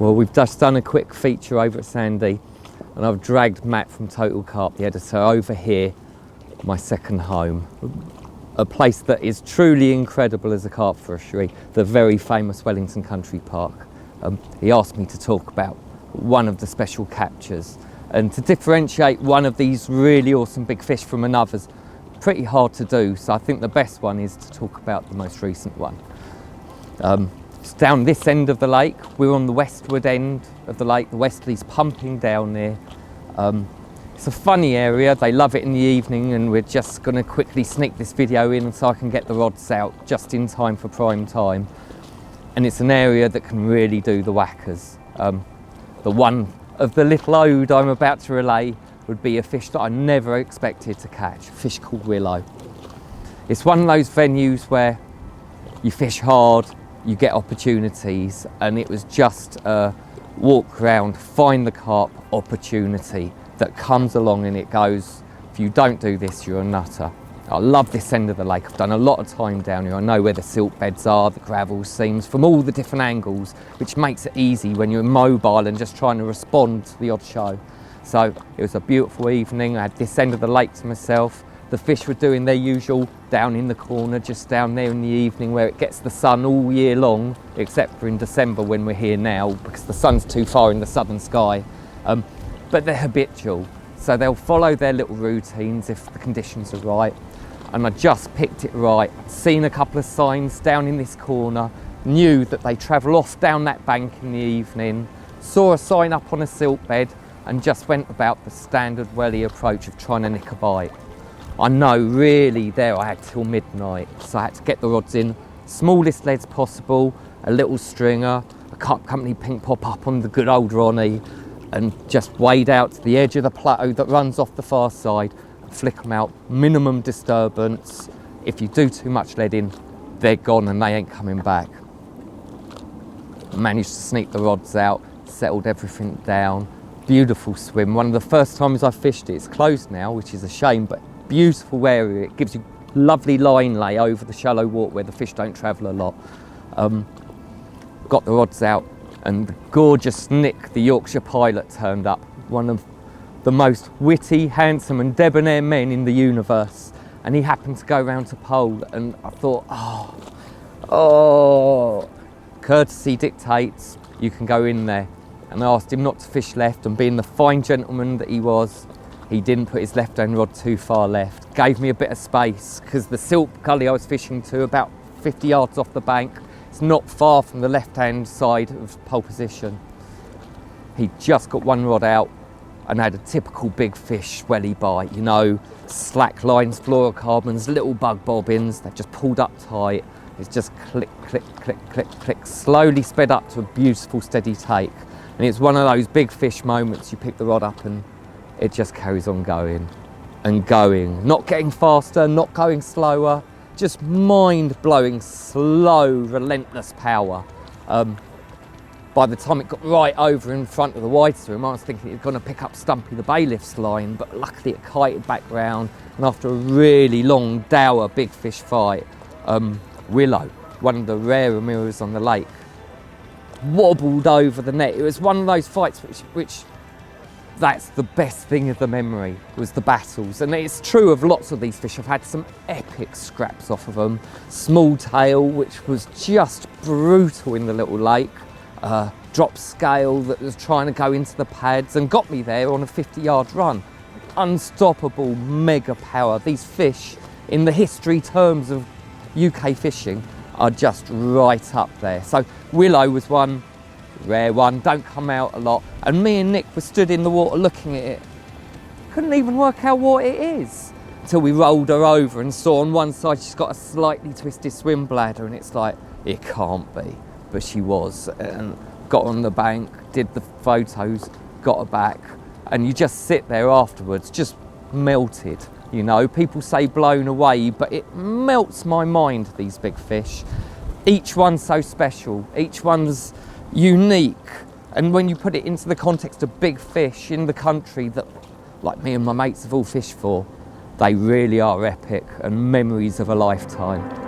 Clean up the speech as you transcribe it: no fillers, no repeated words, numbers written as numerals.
Well, we've just done a quick feature over at Sandy, and I've dragged Matt from Total Carp, the editor, over here, my second home. A place that is truly incredible as a carp fishery, the very famous Wellington Country Park. He asked me to talk about one of the special captures, and to differentiate one of these really awesome big fish from another's pretty hard to do, so I think the best one is to talk about the most recent one. It's down this end of the lake. We're on the westward end of the lake. The westerly's pumping down there. It's a funny area. They love it in the evening, and we're just going to quickly sneak this video in so I can get the rods out just in time for prime time. And it's an area that can really do the whackers. The one of the little ode I'm about to relay would be a fish that I never expected to catch, a fish called willow. It's one of those venues where you fish hard, you get opportunities, and it was just a walk around, find the carp opportunity that comes along, and it goes, if you don't do this, you're a nutter. I love this end of the lake. I've done a lot of time down here. I know where the silt beds are, the gravel seams, from all the different angles, which makes it easy when you're mobile and just trying to respond to the odd show. So it was a beautiful evening. I had this end of the lake to myself. The fish were doing their usual down in the corner, just down there in the evening where it gets the sun all year long, except for in December when we're here now, because the sun's too far in the southern sky. But they're habitual, so they'll follow their little routines if the conditions are right. And I just picked it right, seen a couple of signs down in this corner, knew that they travel off down that bank in the evening, saw a sign up on a silt bed, and just went about the standard Welly approach of trying to nick a bite. I know really there I had till midnight, so I had to get the rods in, smallest leads possible, a little stringer, a Carp Company pink pop up on the good old Ronnie, and just wade out to the edge of the plateau that runs off the far side and flick them out, minimum disturbance. If you do too much lead in, they're gone and they ain't coming back. Managed to sneak the rods out, settled everything down. Beautiful swim, one of the first times I fished it. It's closed now, which is a shame, but beautiful area. It gives you lovely line lay over the shallow water where the fish don't travel a lot. Got the rods out, and the gorgeous Nick, the Yorkshire pilot, turned up. One of the most witty, handsome and debonair men in the universe. And he happened to go round to pole, and I thought, oh, courtesy dictates, you can go in there. And I asked him not to fish left, and being the fine gentleman that he was, he didn't put his left-hand rod too far left. Gave me a bit of space, because the silt gully I was fishing to, about 50 yards off the bank, it's not far from the left-hand side of pole position. He just got one rod out and had a typical big fish welly bite, you know, slack lines, fluorocarbons, little bug bobbins. They've just pulled up tight. It's just click, click, click, click, click, slowly sped up to a beautiful steady take. And it's one of those big fish moments. You pick the rod up and it just carries on going and going, not getting faster, not going slower, just mind-blowing, slow, relentless power. By the time it got right over in front of the wide swim, I was thinking it was going to pick up Stumpy the bailiff's line, but luckily it kited back round, and after a really long, dour big fish fight, willow, one of the rarer mirrors on the lake, wobbled over the net. It was one of those fights which that's the best thing of the memory, was the battles. And it's true of lots of these fish. I've had some epic scraps off of them. Small tail, which was just brutal in the little lake. Drop scale that was trying to go into the pads and got me there on a 50-yard run. Unstoppable, mega power. These fish, in the history terms of UK fishing, are just right up there. So willow was one, rare one, don't come out a lot. And me and Nick were stood in the water looking at it. Couldn't even work out what it is. Until we rolled her over and saw on one side she's got a slightly twisted swim bladder, and it's like, it can't be. But she was, and got on the bank, did the photos, got her back, and you just sit there afterwards, just melted. You know, people say blown away, but it melts my mind, these big fish. Each one's so special, each one's unique. And when you put it into the context of big fish in the country that, like me and my mates have all fished for, they really are epic and memories of a lifetime.